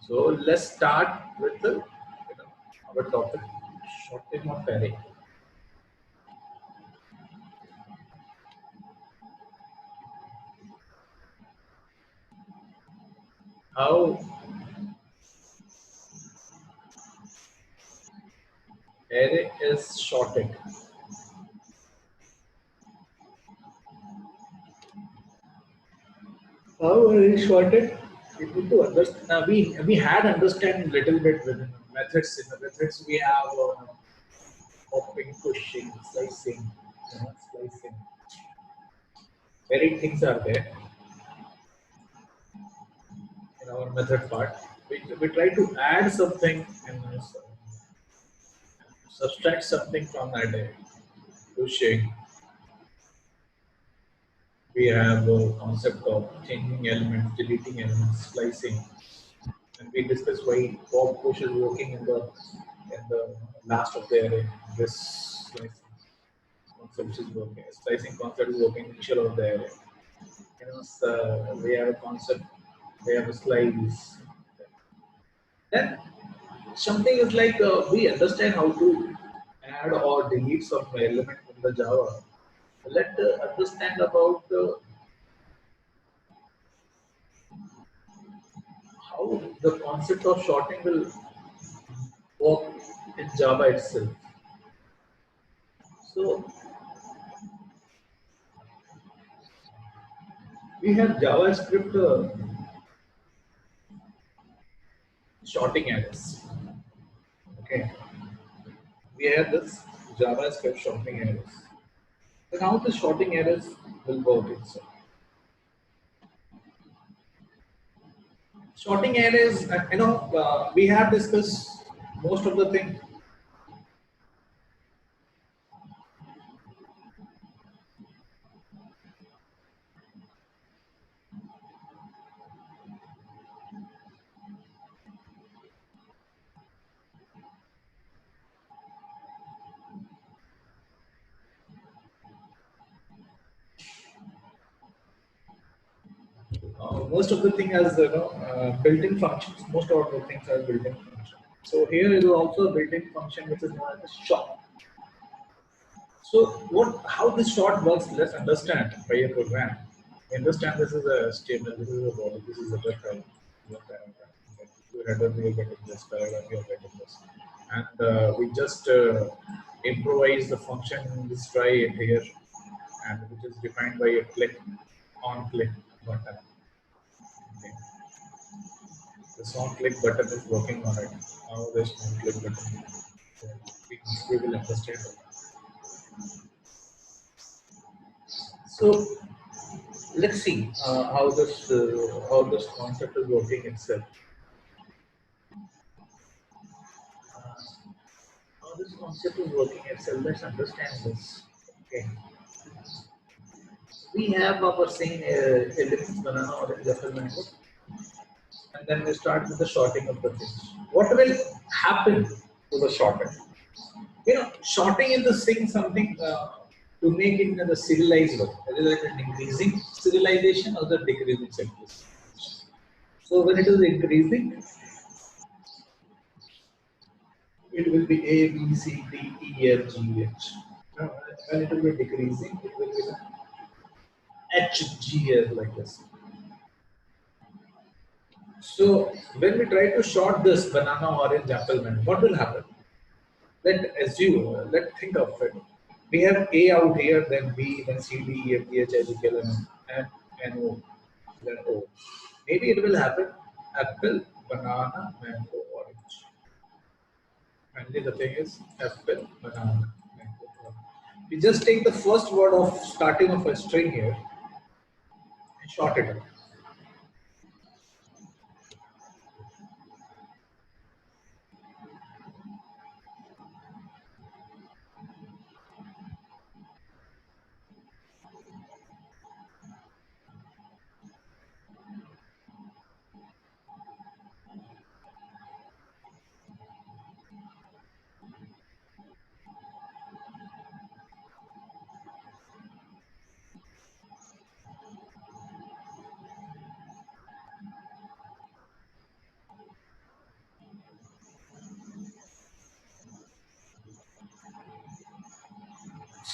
So let's start with the, our topic, shorting of array. How array is shorted. How array is shorted? We need to understand. We had understand little bit with methods. In the methods we have popping, pushing, slicing, slicing. Many things are there in our method part. We try to add something and subtract something from that pushing. We have a concept of changing elements, deleting elements, splicing, and we discuss why pop push is working in the last of the array. This slicing concept is working. Slicing concept is working initial of the array. So we have a concept. We have a slice. Then something is like we understand how to add or delete some element in the Java. Let understand about how the concept of shorting will work in Java itself. So we have JavaScript shorting arrays. Okay, we have this JavaScript shorting arrays. Then how the shorting arrays will work itself. Shorting arrays, we have discussed most of the thing. Most of the thing as built-in functions. Most of the things are built-in functions. So here is also a built-in function which is known as short. So how this short works? Let's understand by a program. Understand this is a HTML, this is a body, this is a web file. You header, you are getting this paragraph, you are getting this, and we just improvise the function in this try here, and which is defined by a click button. Okay. This on click button is working on it. Now this on click button, we will understand. So let's see how this concept is working itself. How this concept is working itself. Let's understand this. Okay. We have our same elements, banana, orange, apple, mango, and then we start with the sorting of the things. What will happen to the sorting? Sorting is the thing something to make it in the serialized way. That is like an increasing serialization or the decreasing serialization. So when it is increasing, it will be A, B, C, D, E, F, G, H. When it will be decreasing, it will be H, G, F like this. So when we try to short this banana, orange, apple, man, what will happen? Let's think of it. We have A out here, then B, then C, D, E, F, G, H, I, J, K, L, M, N, O, then O. Maybe it will happen apple, banana, mango, orange. Finally, the thing is apple, banana, mango, orange. We just take the first word of starting of a string here and short it out.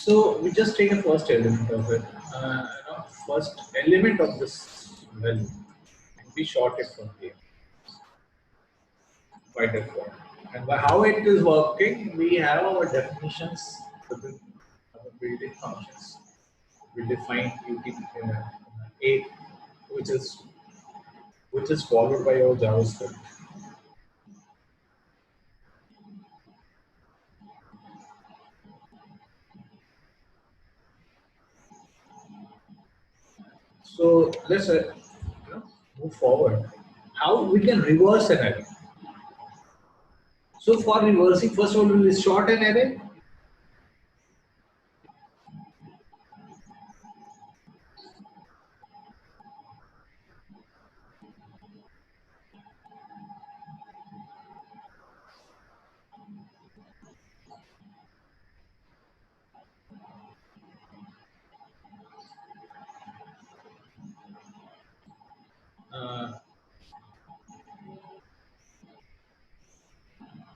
So we just take a first element of it, first element of this value, and we short it from here by default. And by how it is working, we have our definitions within our built-in functions. We define a, which is followed by our JavaScript. So let's move forward. How we can reverse an array? So for reversing, first of all, we will sort an array.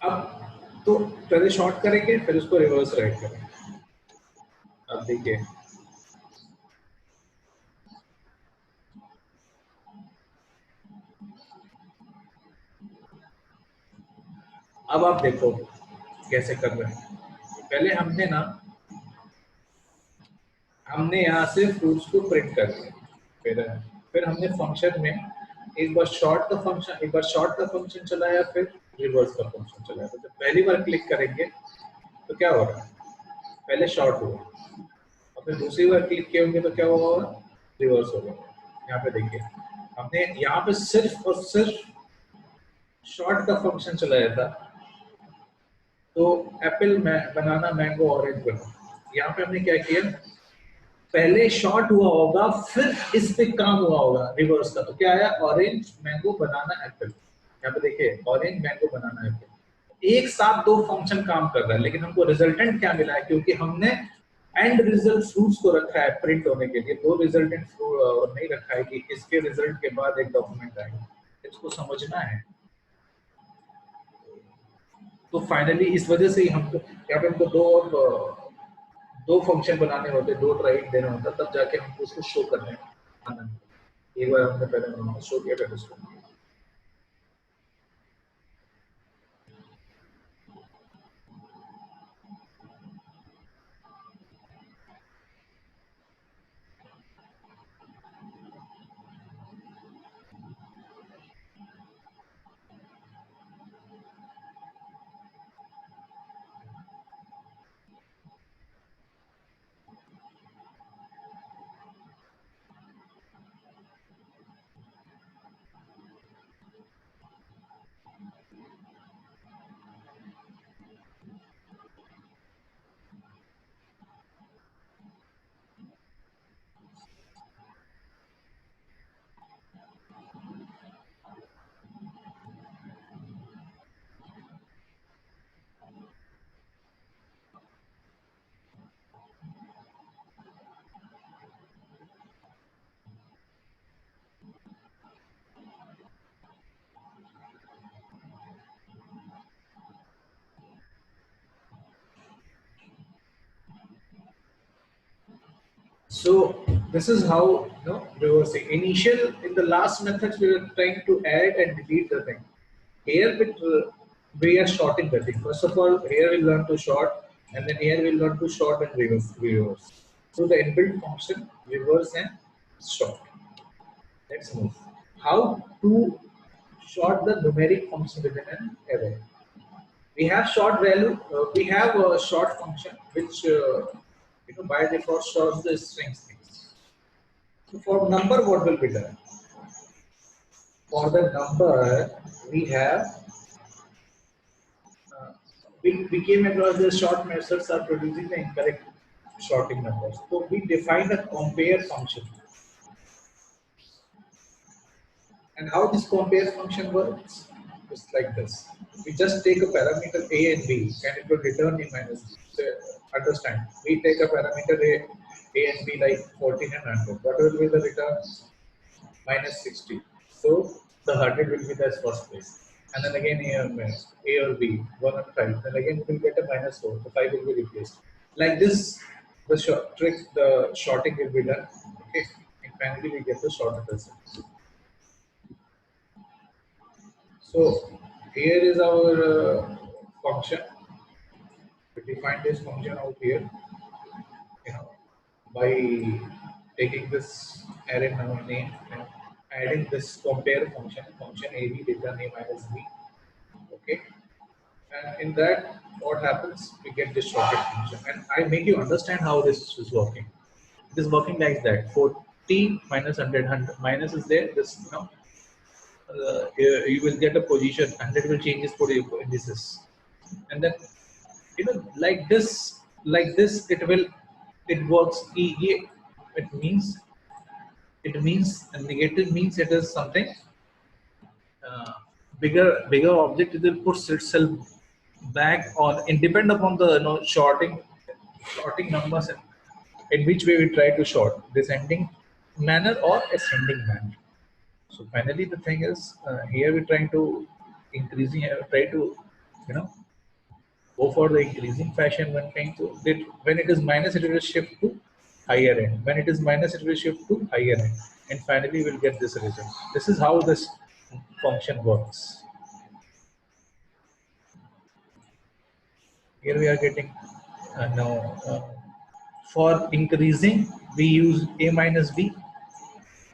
अब तो पहले short करेंगे, फिर उसको reverse right करेंगे. अब देखिए, अब आप देखो कैसे कर रहे हैं. पहले हमने यहाँ से फ्रूट्स को प्रिंट कर दिया. फिर हमने फंक्शन में एक बार शॉर्ट का फंक्शन चलाया, फिर रिवर्स का फंक्शन चलाया. तो जब पहली बार क्लिक करेंगे तो क्या हो रहा है? पहले शॉर्ट हुआ, और फिर दूसरी बार क्लिक किए होंगे तो क्या होगा? रिवर्स होगा. यहाँ पे देखिए, हमने यहाँ पे सिर्फ और सिर्फ शॉर्ट का फंक्शन चलाया था. तो एप्पल, बनाना, मैंगो, ऑरेंज बना. यहाँ पे हमने क्या किया? पहले शॉर्ट हुआ होगा, फिर इस पे काम हुआ होगा रिवर्स का. तो क्या आया? ऑरेंज, मैंगो, बनाना, एप्पल. यहाँ पे देखिए, ऑरेंज, मैंगो, बनाना, एप्पल, एक साथ दो फंक्शन काम कर रहा है. लेकिन हमको रिजल्टेंट क्या मिला है? क्योंकि हमने एंड रिजल्ट फ्रूट्स को रखा है प्रिंट होने के लिए. दो रिजल्टेंट नहीं रखा है कि इसके रिजल्ट के बाद एक डॉक्यूमेंट आएगा. इसको समझना है. तो फाइनली इस वजह से ही हमको यहाँ पे दो फंक्शन बनाने होते, दो ट्राइट देना होता, तब जाके हमको उसको शो करना है. एक बार हमने पहले शो किया, फिर उसको. So this is how reversing. In the last methods we were trying to add and delete the thing. Here we are shorting the thing. First of all, here we learn to short, and then here we learn to short and reverse. So the inbuilt function reverse and short. Let's move. How to short the numeric function within an array. We have short value. We have a short function which by default stores the strings things. So for number, what will be done? For the number, we have we came across the short methods are producing the incorrect sorting numbers. So we defined a compare function. And how this compare function works? It's like this. We just take a parameter a and b, and it will return a minus b. So understand? We take a parameter a and b like 14 and 100. What will be the return? Minus 60. So the 100 will be the first place. And then again a or b, 1 and 5. Then again we will get a minus 4. The 5 will be replaced. Like this, the shorting will be done. Okay, and finally we get the shorted result. So here is our function. We define this function out here, you know, by taking this array name and adding this compare function ab return a minus b. Okay, and in that what happens, we get this shorted function, and I make you understand how this is working. It is working like that: 40 minus 100, minus is there, this, you will get a position, 100 will change for your indices, and then, like this it works. It means, negative means it is something, uh, bigger object, it will puts itself back on, and depend upon the, sorting numbers, in which way we try to sort, descending manner or ascending manner. So finally the thing is, here we're trying to try to, you know go for the increasing fashion. When trying to when it is minus, it will shift to higher end. When it is minus, it will shift to higher end, and finally we'll get this result. This is how this function works. Here we are getting, now, for increasing we use a minus b,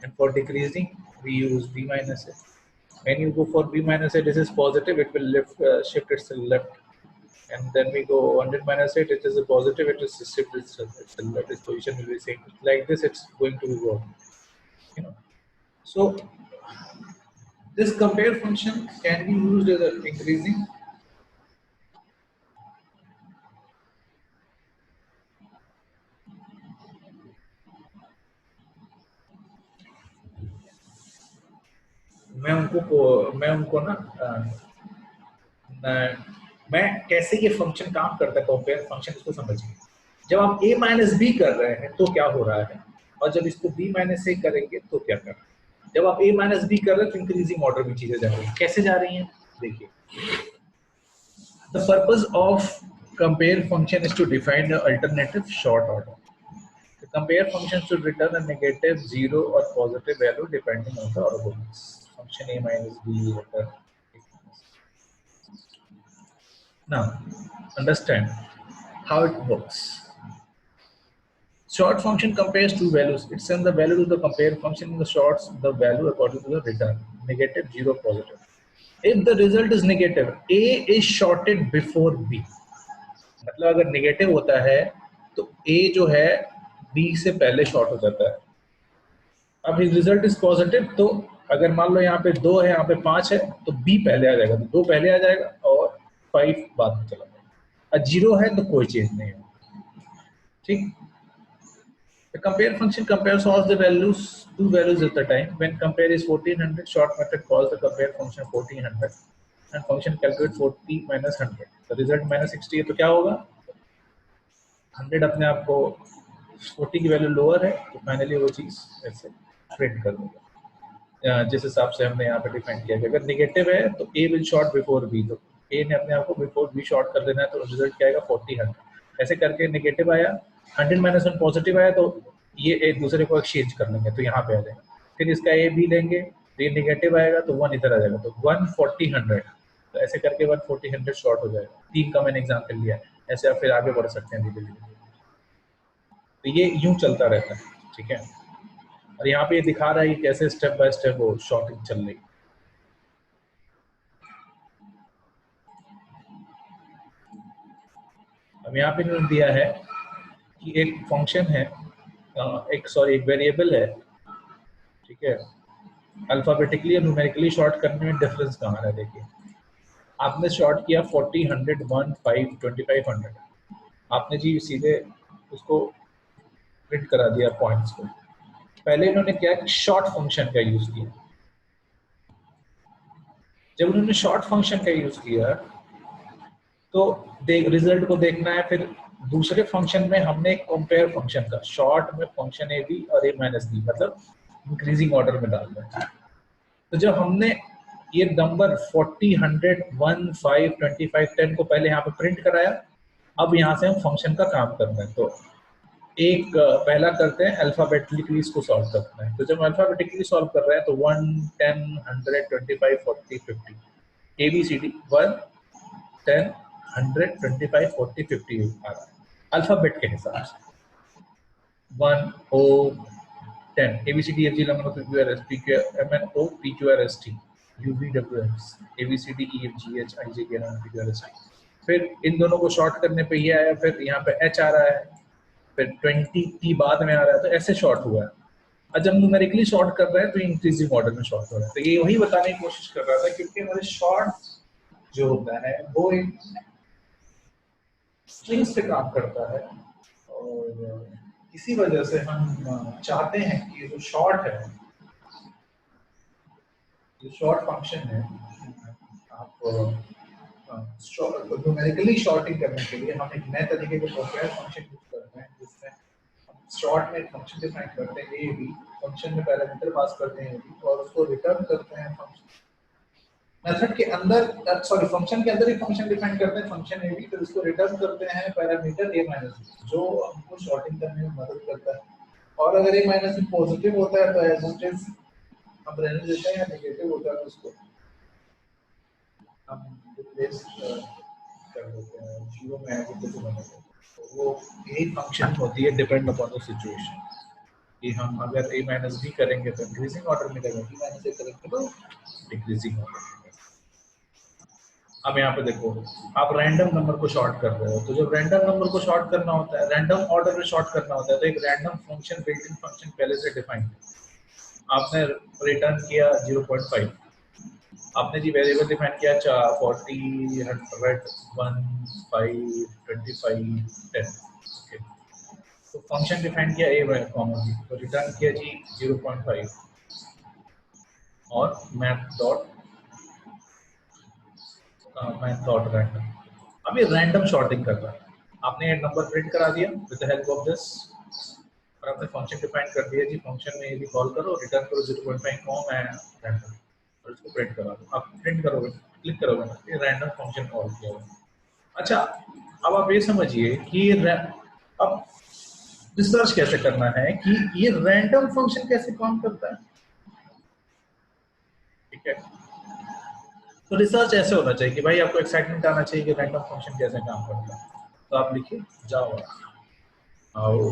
and for decreasing we use b minus a. When you go for b minus a, this is positive, it will shift itself left. And then we go 100 minus 8, it is a positive, it is shift itself left. Its position will be same. Like this, it's going to work. So this compare function can be used as an increasing. मैं कैसे ये function काम करता है, compare function, इसको समझिए। जब आप a माइनस बी कर रहे हैं तो क्या हो रहा है, और जब इसको b माइनस ए करेंगे तो क्या कर रहे हैं। जब आप a माइनस बी कर रहे हैं तो इंक्रीजिंग ऑर्डर में चीजें जा रही हैं। कैसे जा रही हैं, देखिए। The purpose of compare function is to define the alternative short order. The compare function should return a negative, 0 or positive value depending on the arguments. Function a minus b return. Now, understand how it works. Short function compares two values. It sends the value to the compare function in the shorts the value according to the return, negative, 0, positive. If the result is negative, a is shorted before b. मतलब अगर negative होता है तो a जो है b से पहले short हो जाता है। अब रिजल्ट इज पॉजिटिव, तो अगर मान लो यहाँ पे 2 है, यहाँ पे 5 है, तो b पहले आ जाएगा, तो 2 पहले आ जाएगा और 5 बाद में चला जाएगा। और 0 है तो कोई चेंज नहीं है। ठीक। The compare function compares all the values, two values at the time. When compare is 1400, short method calls the compare function 1400 and function calculate 40 minus 100. The result minus 60 है तो क्या होगा, 100 अपने आप को 40 की वैल्यू लोअर है, तो फाइनली वो चीज ऐसे प्रिंट कर देगा जिस हिसाब से हमने यहाँ पे डिफाइन किया। अगर नेगेटिव है तो a will short before b, तो a ने अपने आप को बिफोर b शॉर्ट कर देना है, तो रिजल्ट क्या आएगा 40 100। ऐसे करके नेगेटिव आया, 100 माइनस 1 पॉजिटिव आया, तो ये एक दूसरे को एक्सचेंज कर लेंगे, तो यहाँ पे आ जाएगा। फिर इसका a b लेंगे, तो ये नेगेटिव आएगा तो 1 इधर आ जाएगा, तो 140 100। तो ऐसे करके 140 100 शॉर्ट हो जाएगा। 3 का मैंने एग्जाम्पल लिया, ऐसे आप फिर आगे बढ़ सकते हैं धीरे धीरे। तो ये यूं चलता रहता है, ठीक है। और यहाँ पे ये दिखा रहा है कि कैसे स्टेप बाय स्टेप वो शॉर्टिंग चल रही। अब यहाँ पे इन्होंने दिया है कि एक फंक्शन है, एक वेरिएबल है, ठीक है। अल्फाबेटिकली और न्यूमेरिकली शॉर्ट करने में डिफरेंस कहाँ है, देखिए। आपने शॉर्ट किया 40 100 1 5 25 100, आपने जी सीधे उसको प्रिंट करा दिया पॉइंट्स को। पहले इन्होंने क्या शॉर्ट फंक्शन का यूज किया। जब उन्होंने शॉर्ट फंक्शन का यूज किया तो रिजल्ट को देखना है। फिर दूसरे फंक्शन में हमने कंपेयर फंक्शन का शॉर्ट में फंक्शन ए बी और ए माइनस बी मतलब इंक्रीजिंग ऑर्डर में डाल दिया। तो जब हमने ये नंबर 40 100 1 5 25 10 को पहले यहाँ पे प्रिंट कराया, अब यहाँ से हम फंक्शन का काम करना है। तो एक पहला करते हैं अल्फाबेटिकली इसको सॉल्व करना है। तो जब अल्फाबेटिकली सॉल्व कर रहे हैं तो 1 10 100 25 40 50 ए बी सी डी 1 10 100 25 40 50 आ रहा है अल्फाबेट के हिसाब से। 1 O 10 A B C D F G L M N O P Q R S P Q M N O P Q R S T U V W X A B C D E F G H I J K L M N O P Q R S T। फिर इन दोनों को short करने पे ये आया, फिर यहाँ पे H आ रहा है, फिर 20 T बाद में आ रहा है, तो ऐसे शॉर्ट हुआ है। और जब न्यूमेरिकली शॉर्ट कर रहे हैं तो इंक्रीजिंग ऑर्डर में शॉर्ट हो रहा है। तो ये वही बताने की कोशिश कर रहा था, क्योंकि हमारे शॉर्ट जो होता है वो एक स्ट्रिंग्स पे काम करता है, और इसी वजह से हम चाहते हैं कि जो शॉर्ट है, जो शॉर्ट फंक्शन है, आप न्यूमेरिकली शॉर्टिंग करने के लिए हम एक नए तरीके के प्रोफाइल फंक्शन यूज करते हैं, जिसमें हम शॉर्ट में एक फंक्शन डिफाइन करते हैं ए बी, फंक्शन में पैरामीटर पास करते हैं बी, और उसको रिटर्न करते हैं फंक्शन मेथड के अंदर, सॉरी फंक्शन के अंदर एक फंक्शन डिफाइन करते हैं फंक्शन ए बी, फिर उसको रिटर्न करते हैं पैरामीटर ए माइनस बी, जो हमको शॉर्टिंग करने में मदद करता है। और अगर ए माइनस बी पॉजिटिव होता है तो एज इट इज हम रहने देते हैं, या नेगेटिव होता है तो उसको हम रिप्लेस कर देते हैं, जीरो में एज इट इज बना देते हैं। तो वो यही फंक्शन होती है डिपेंड अपॉन द सिचुएशन, कि हम अगर ए माइनस बी करेंगे तो इंक्रीजिंग ऑर्डर मिलेगा, बी माइनस ए करेंगे तो डिक्रीजिंग ऑर्डर मिलेगा। अब यहाँ पे देखो, आप रैंडम नंबर को शॉर्ट कर रहे हो, तो जब रैंडम नंबर को शॉर्ट करना होता है, रैंडम ऑर्डर में शॉर्ट करना होता है, तो एक random function built in function पहले से डिफाइन है। आपने रिटर्न किया 0.5, आपने जी वेरिएबल डिफाइन किया 40 100 1 5 25 10, ओके। तो फंक्शन डिफाइन किया a बाय कॉमा b, तो रिटर्न किया जी 0.5 और मैथ डॉट रैंडम। अब ये रैंडम शॉर्टिंग कर रहा है। आपने ये नंबर प्रिंट करा दिया with the help of this, और आपने फंक्शन डिफाइन कर दिया जी, फंक्शन में ये भी कॉल करो, रिटर्न करो 0.5 कॉम है रैंडम, और इसको प्रिंट करा दो। आप प्रिंट करोगे, क्लिक करोगे ना, ये रैंडम फंक्शन कॉल किया हुआ। अच्छा, अब आप ये समझिए कि अब रिसर्च कैसे करना है कि ये रैंडम फंक्शन कैसे काम करता है, ठीक है। तो रिसर्च ऐसे होना चाहिए कि भाई आपको एक्साइटमेंट आना चाहिए कि रैंडम फंक्शन कैसे काम करता है। तो आप लिखिए जाओ आओ,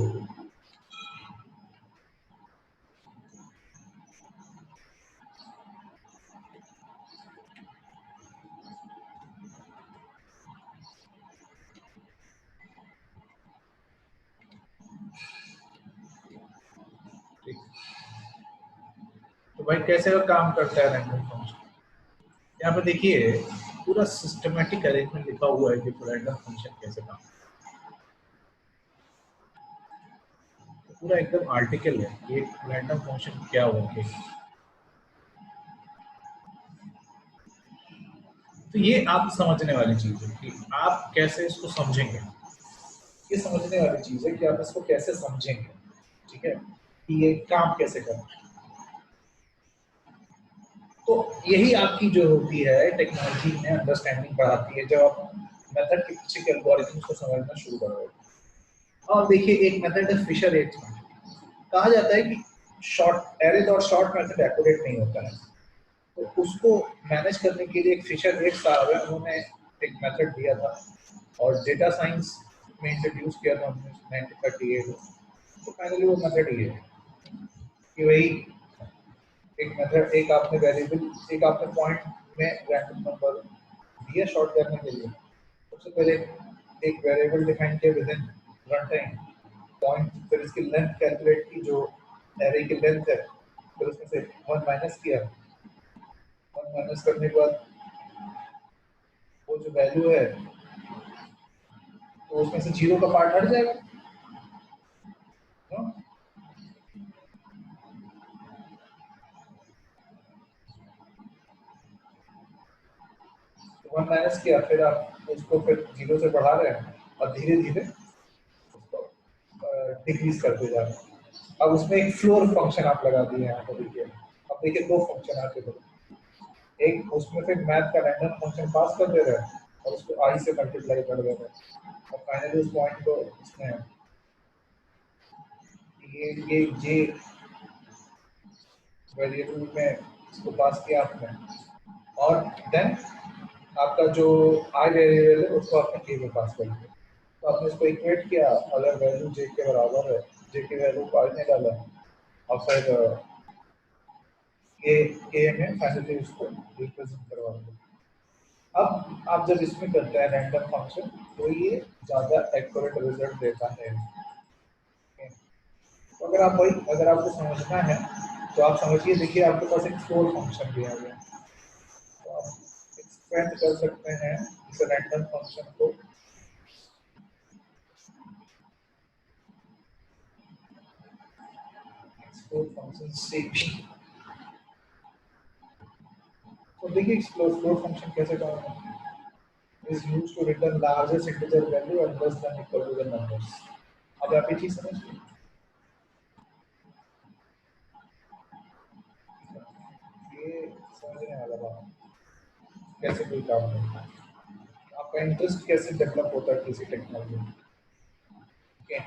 तो भाई कैसे वो काम करता है रैंडम फंक्शन। यहाँ पे देखिए पूरा सिस्टमेटिक अरेंजमेंट लिखा हुआ है कि रैंडम फंक्शन कैसे काम करता है, तो पूरा एकदम आर्टिकल है कि रैंडम फंक्शन क्या होगा। तो ये आप समझने वाली चीज है कि आप कैसे इसको समझेंगे, ये समझने वाली चीज है कि आप इसको कैसे समझेंगे, ठीक है, कि ये काम कैसे करना है। तो यही आपकी जो होती है टेक्नोलॉजी में अंडरस्टैंडिंग बढ़ाती है, जब आप मेथड के पीछे के एल्गोरिथम्स को समझना शुरू करोगे। और देखिए एक मेथड है फिशर एट। कहा जाता है कि शॉर्ट एरे और शॉर्ट मेथड एक्यूरेट नहीं होता है, तो उसको मैनेज करने के लिए एक फिशर एट साहब है, उन्होंने एक मेथड दिया था और डेटा साइंस में इंट्रोड्यूस किया था 1938 में। तो फाइनली वो मेथड ये है कि वही एक मेथड, एक आपने वेरिएबल, एक आपने पॉइंट में रैंडम नंबर दिया शॉर्ट करने के लिए। सबसे पहले एक वेरिएबल डिफाइन किया with in run time point, फिर इसकी लेंथ कैलकुलेट की जो एरे की लेंथ है, फिर उसमें से 1 माइनस किया। 1 माइनस करने के बाद वो जो वैल्यू है तो उसमें से जीरो का पार्ट हट जाएगा, नो? 1 माइनस किया, फिर आप उसको फिर जीरो से बढ़ा रहे हैं और धीरे धीरे उसको डिक्रीज करते जा रहे हैं। अब उसमें एक फ्लोर फंक्शन आप लगा दिए यहाँ पर, देखिए अब देखिए दो फंक्शन आते हैं, एक उसमें फिर मैथ का रैंडम फंक्शन पास कर दे रहे हैं और उसको आई से मल्टीप्लाई कर दे रहे हैं, और फाइनली उस पॉइंट को इसमें ये जे वेरिएबल में इसको पास किया आपने, और देन आपका जो आई वेरिएबल है उसको आपने के में पास कर दिया। तो आपने इसको इक्वेट किया, अगर वैल्यू जे के बराबर है, जे की वैल्यू को आई में डाला और फिर के में फाइनली उसको रिप्रेजेंट करवा दो। अब आप जब इसमें करते हैं रैंडम फंक्शन, तो ये ज़्यादा एक्यूरेट रिजल्ट देता है। तो अगर आपको समझना है तो आप समझिए, देखिए आपके पास एक स्टोर फंक्शन दिया गया है, तो आप एक्सपेंड कर सकते हैं इस रैंडम फंक्शन को। स्टोर फंक्शन से भी तो देखिए स्टोर फंक्शन कैसे काम करता है। is used to return largest integer value and less than equal to the numbers. अब आप ये चीज समझिए, ये समझने वाला बात कैसे कोई काम करता है, आपका इंटरेस्ट कैसे डेवलप होता है किसी टेक्नोलॉजी में। ठीक है,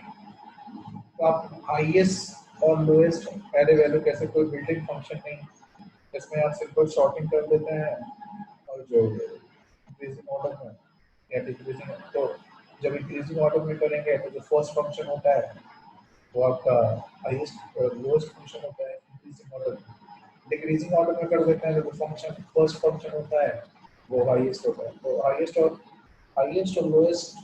तो आप हाईएस्ट और लोएस्ट एरे वैल्यू कैसे, कोई बिल्ट इन फंक्शन नहीं, इसमें आप सिंपल सॉर्टिंग कर देते हैं, और जो इंक्रीजिंग ऑर्डर में या डिक्रीजिंग, तो जब इंक्रीजिंग ऑर्डर में करेंगे तो जो फर्स्ट फंक्शन होता है वो आपका हाईएस्ट लोएस्ट फंक्शन होता है इंक्रीजिंग ऑर्डर। डिक्रीजिंग ऑर्डर में कर देते हैं, जो फंक्शन फर्स्ट फंक्शन होता है वो हाईएस्ट होता है। तो हाईएस्ट और लोएस्ट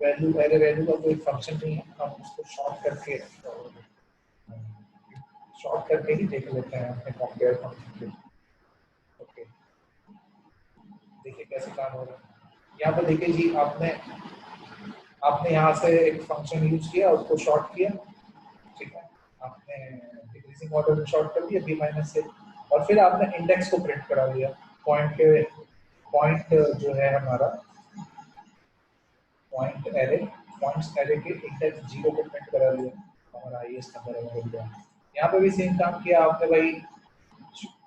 वैल्यू एरे वैल्यू का कोई फंक्शन नहीं है, हम उसको शॉर्ट करके ही देख लेते हैं अपने कंपेयर फंक्शन के। ओके, देखिए कैसे काम हो रहा है। यहाँ पर देखिए जी, आपने यहाँ से एक फंक्शन यूज किया, उसको शॉर्ट किया, ठीक है, आपने डिक्रीजिंग ऑर्डर में शॉर्ट कर दिया बी माइनस से, और फिर आपने इंडेक्स को प्रिंट करा दिया, पॉइंट जो है हमारा पॉइंट्स एरे के इंडेक्स 0 को प्रिंट करा लिया, हमारा हाईएस्ट नंबर मिल गया। यहाँ पे भी सेम काम किया आपने भाई,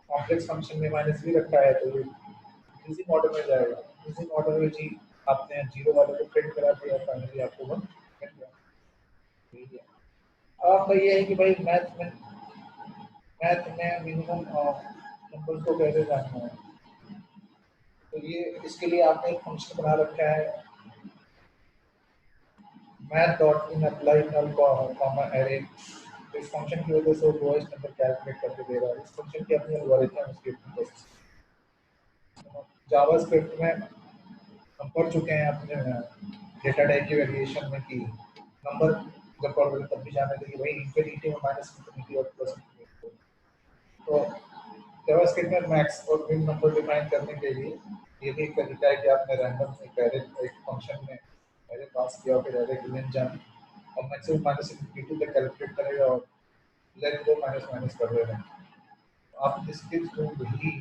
कॉम्प्लेक्स फंक्शन में माइनस भी रखा है तो इंक्रीजिंग ऑर्डर में जाएगा, इंक्रीजिंग ऑर्डर में जी आपने 0 वाले को प्रिंट करा दिया, फाइनली आपको 1 मिल गया। अब आपका ये है कि भाई मैथ में मिनिमम नंबर को कैसे जानना है, तो ये इसके लिए आपने एक फंक्शन बना रखा है math dot in apply null comma array. तो इस फंक्शन की वजह से वो लोएस्ट नंबर कैलकुलेट करके दे रहा है। इस फंक्शन की अपनी एल्गोरिथम है, उसकी अपनी प्रोसेस। जावास्क्रिप्ट में हम पढ़ चुके हैं अपने डेटा टाइप की वेरिएशन में कि नंबर जब पढ़ रहे तब भी जाने थे कि भाई इंफिनिटी और माइनस इंफिनिटी और प्लस इंफिनिटी। तो जावास्क्रिप्ट में मैक्स और मिन नंबर डिफाइन करने के लिए ये भी एक तरीका है कि आपने रैंडम एक फंक्शन में एरे पास किया, फिर एरे की लेंथ जानी और मैक्सिमम माइनस इंफिनिटी तक कैलकुलेट करेगा और लेंथ को माइनस माइनस कर देगा। आप इसके थ्रू ही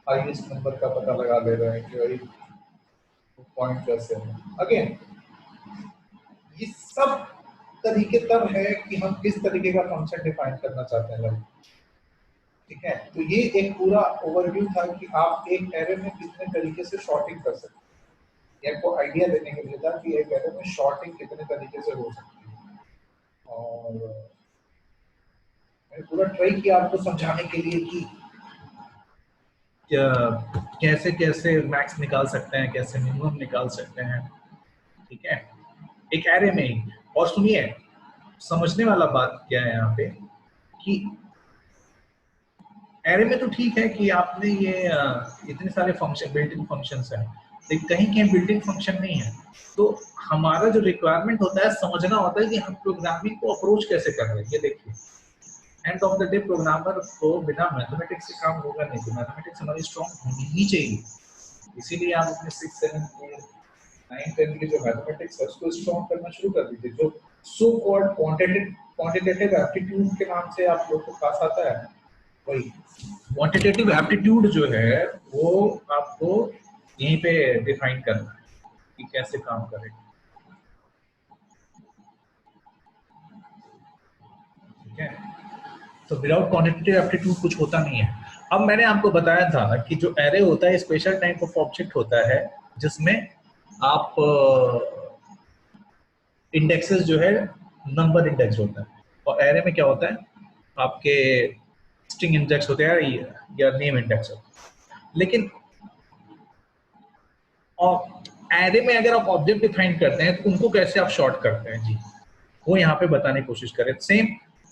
हाईएस्ट नंबर का पता लगा ले रहे हैं कि भाई पॉइंट कैसे है। अगेन ये सब तरीके तब है कि हम किस तरीके का फंक्शन डिफाइन करना चाहते हैं। ठीक है, तो ये एक पूरा ओवरव्यू था कि आप एक एरे में कितने तरीके से शॉर्टिंग कर सकते हैं। ये आपको आइडिया देने के लिए था कि एक एरे में शॉर्टिंग कितने तरीके से हो सकती है, और मैंने पूरा ट्राई किया आपको समझाने के लिए कि कैसे कैसे मैक्स निकाल सकते हैं, कैसे मिनिमम निकाल सकते हैं। ठीक है, एक एरे में ही। और सुनिए, समझने वाला बात क्या है यहाँ पे कि एरे में तो ठीक है कि आपने ये इतने सारे फंक्शन बिल्ट इन फंक्शंस हैं, लेकिन कहीं कहीं बिल्ट इन फंक्शन नहीं है। तो हमारा जो रिक्वायरमेंट होता है, समझना होता है कि हम प्रोग्रामिंग को अप्रोच कैसे कर रहे हैं। ये देखिए, end of the day programmer को बिना मैथमेटिक्स से काम होगा नहीं, तो मैथमेटिक्स हमारी स्ट्रॉन्ग होनी ही चाहिए। इसीलिए आप अपने 6, 7, 8, 9, 10 की जो मैथमेटिक्स है उसको स्ट्रॉन्ग करना शुरू कर दीजिए। जो सो कॉल्ड क्वांटिटेटिव एप्टीट्यूड के नाम से आप लोग को पास आता है, वही क्वांटिटेटिव एप्टीट्यूड जो है वो आपको यहीं पे डिफाइन करना है कि कैसे काम करेगा। ठीक है, तो विदाउट क्वांटिटेटिव एप्टीट्यूड कुछ होता नहीं है। अब मैंने आपको बताया था कि जो एरे होता है स्पेशल टाइप ऑफ ऑब्जेक्ट होता है, जिसमें आप इंडेक्सेस जो है नंबर इंडेक्स होता है। और एरे में क्या होता है, आपके स्ट्रिंग इंडेक्स होते हैं या नेम इंडेक्स होते हैं। लेकिन और एरे में अगर आप ऑब्जेक्ट डिफाइन करते हैं तो उनको कैसे आप शॉर्ट करते हैं जी, वो यहाँ पे बताने की कोशिश करें। सेम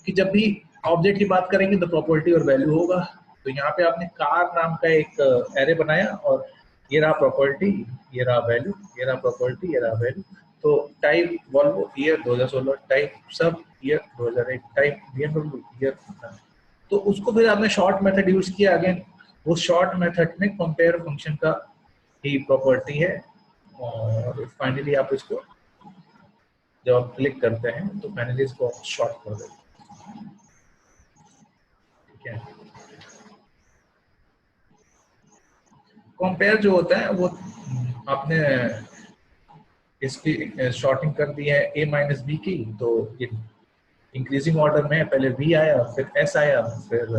कि जब भी ऑब्जेक्ट की बात करेंगे तो प्रॉपर्टी और वैल्यू होगा। तो यहाँ पे आपने कार नाम का एक एरे बनाया और ये रहा प्रॉपर्टी, ये रहा वैल्यू, ये रहा प्रॉपर्टी, ये रहा वैल्यू। तो टाइप वॉल्वो ईयर 2016, टाइप सब ईयर 2001, टाइप BMW ईयर। तो उसको फिर आपने शॉर्ट मेथड यूज किया। अगेन वो शॉर्ट मेथड में कंपेयर फंक्शन का ही प्रॉपर्टी है। और फाइनली आप इसको जब आप क्लिक करते हैं तो फाइनली इसको आप शॉर्ट कर देते हैं। ठीक है, कंपेयर जो होता है वो आपने इसकी शॉर्टिंग कर दी है a माइनस बी की, तो ये इंक्रीजिंग ऑर्डर में पहले v आया, फिर s आया, फिर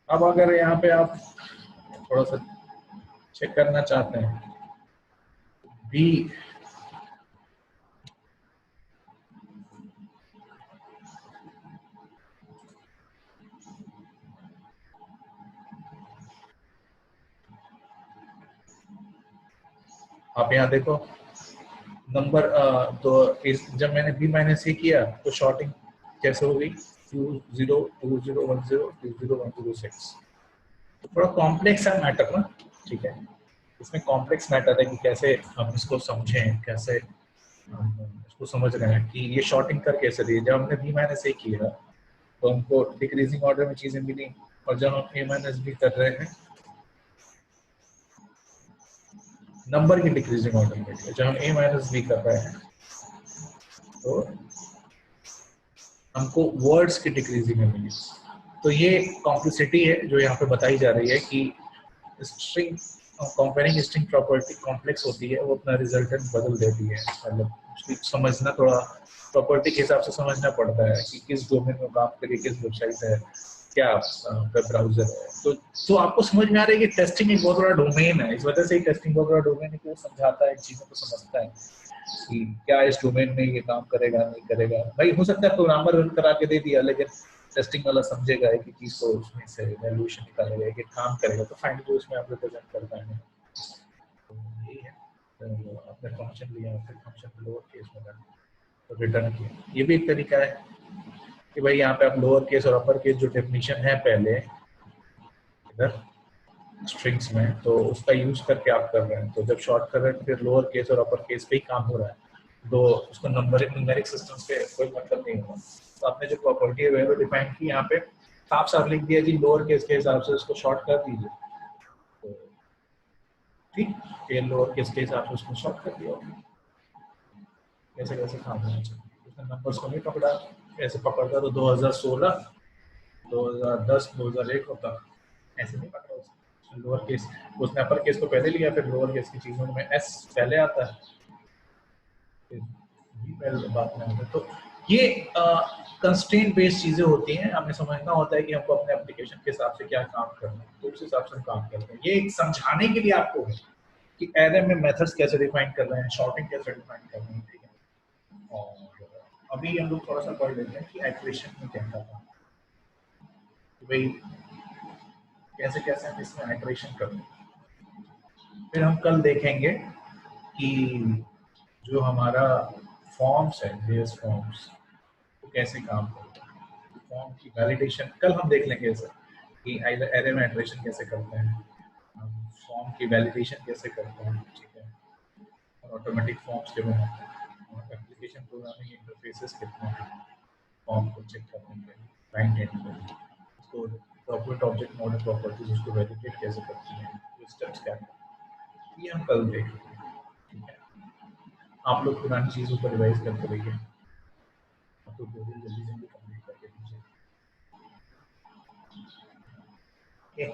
अब अगर यहाँ पे आप थोड़ा सा चेक करना चाहते हैं v, आप यहाँ देखो नंबर तो जब मैंने b माइनस ए किया तो शॉर्टिंग कैसे हो गई, 202010 20106। थोड़ा कॉम्प्लेक्स है मैटर ना। ठीक है, इसमें कॉम्प्लेक्स मैटर है कि कैसे हम इसको समझें, कैसे हम इसको समझ रहे हैं कि ये शॉर्टिंग कर कैसे रही है। जब हमने b माइनस ए किया तो हमको डिक्रीजिंग ऑर्डर में चीजें मिली, और जब हम a माइनस बी कर रहे हैं नंबर की डिक्रीजिंग ऑर्डर में मिली। जब हम a माइनस बी कर रहे हैं तो हमको वर्ड्स की डिक्रीजिंग में मिली। तो ये कॉम्प्लेक्सिटी है जो यहाँ पे बताई जा रही है कि string comparing string property complex होती है, वो अपना रिजल्टेंट बदल देती है। मतलब उसकी समझना थोड़ा प्रॉपर्टी के हिसाब से समझना पड़ता है कि किस डोमेन में काम करिए, किस वेबसाइट है, क्या वेब ब्राउजर है। तो आपको समझ में आ रहा है कि टेस्टिंग एक बहुत बड़ा डोमेन है। इस वजह से ही टेस्टिंग बहुत बड़ा डोमेन है कि वो समझाता है, चीजों को समझता है कि क्या इस डोमेन में ये काम करेगा नहीं करेगा। भाई हो सकता है प्रोग्रामर रन करा के दे दिया, लेकिन टेस्टिंग वाला समझेगा एक चीज को, उसमें से वैल्यूएशन निकालेगा, एक काम करेगा, तो फाइनली उसमें आप रिप्रेजेंट कर पाएंगे। तो यही है, तो आपने फंक्शन लिया, फिर फंक्शन लोअर केस में तो रिटर्न किया। ये भी एक तरीका है कि भाई यहाँ पे आप लोअर केस और अपर केस जो डेफिनेशन है पहले इधर स्ट्रिंग्स में, तो उसका यूज करके आप कर रहे हैं। तो जब शॉर्ट कर रहे हैं फिर लोअर केस और अपर केस पे ही काम हो रहा है, तो उसको न्यूमेरिक सिस्टम पे कोई मतलब नहीं होगा। तो आपने जो प्रॉपर्टी है वो डिफाइन की, यहाँ पे साफ साफ लिख दिया जी लोअर केस के हिसाब से उसको शॉर्ट कर दीजिए। तो ठीक, ये लोअर केस के हिसाब से उसको शॉर्ट कर दिया। कैसे कैसे काम होना चाहिए, उसने नंबर्स को नहीं पकड़ा। ऐसे पकड़ता तो 2016 2010 2001 होता, ऐसे नहीं पकड़ा उसने। लोअर केस उसने अपर केस को पहले लिया, फिर लोअर केस की चीजों में एस पहले आता है, फिर भी पहले बाद में आता है। तो ये कंस्ट्रेंट बेस्ड चीजें होती हैं। हमें समझना होता है कि हमको अपने एप्लीकेशन के हिसाब से क्या काम करना है, तो उस हिसाब से हम काम करते हैं। ये एक समझाने के लिए आपको है कि एरे में मेथड्स कैसे डिफाइन कर रहे हैं, शॉर्टिंग कैसे डिफाइन कर रहे हैं। ठीक है, और अभी हम लोग थोड़ा सा पढ़ लेते हैं कि आइटरेशन में क्या था, कि भाई कैसे कैसे हम इसमें आइटरेशन करते हैं। फिर हम कल देखेंगे कि जो हमारा फॉर्म्स है, जेएस फॉर्म्स, वो कैसे काम करते हैं। फॉर्म की वैलिडेशन कल हम देख लेंगे सर, कि एरे में आइटरेशन कैसे करते हैं, हम फॉर्म की वैलिडेशन कैसे करते हैं। ठीक है, और ऑटोमेटिक फॉर्म्स के बनाते हैं, और एप्लीकेशन प्रोग्रामिंग इंटरफेसेस कितने हैं फॉर्म को चेक करने के क्लाइंट एंड पे, उसको डॉक्यूमेंट ऑब्जेक्ट मॉडल प्रॉपर्टीज उसको वैलिडेट कैसे करती हैं, ये स्टेप्स क्या हैं, ये हम कल देखेंगे। ठीक है, आप लोग पुरानी चीज़ों पर रिवाइज करते रहिए, आप लोग जल्दी जल्दी जल्दी कंप्लीट करके दीजिए। ओके।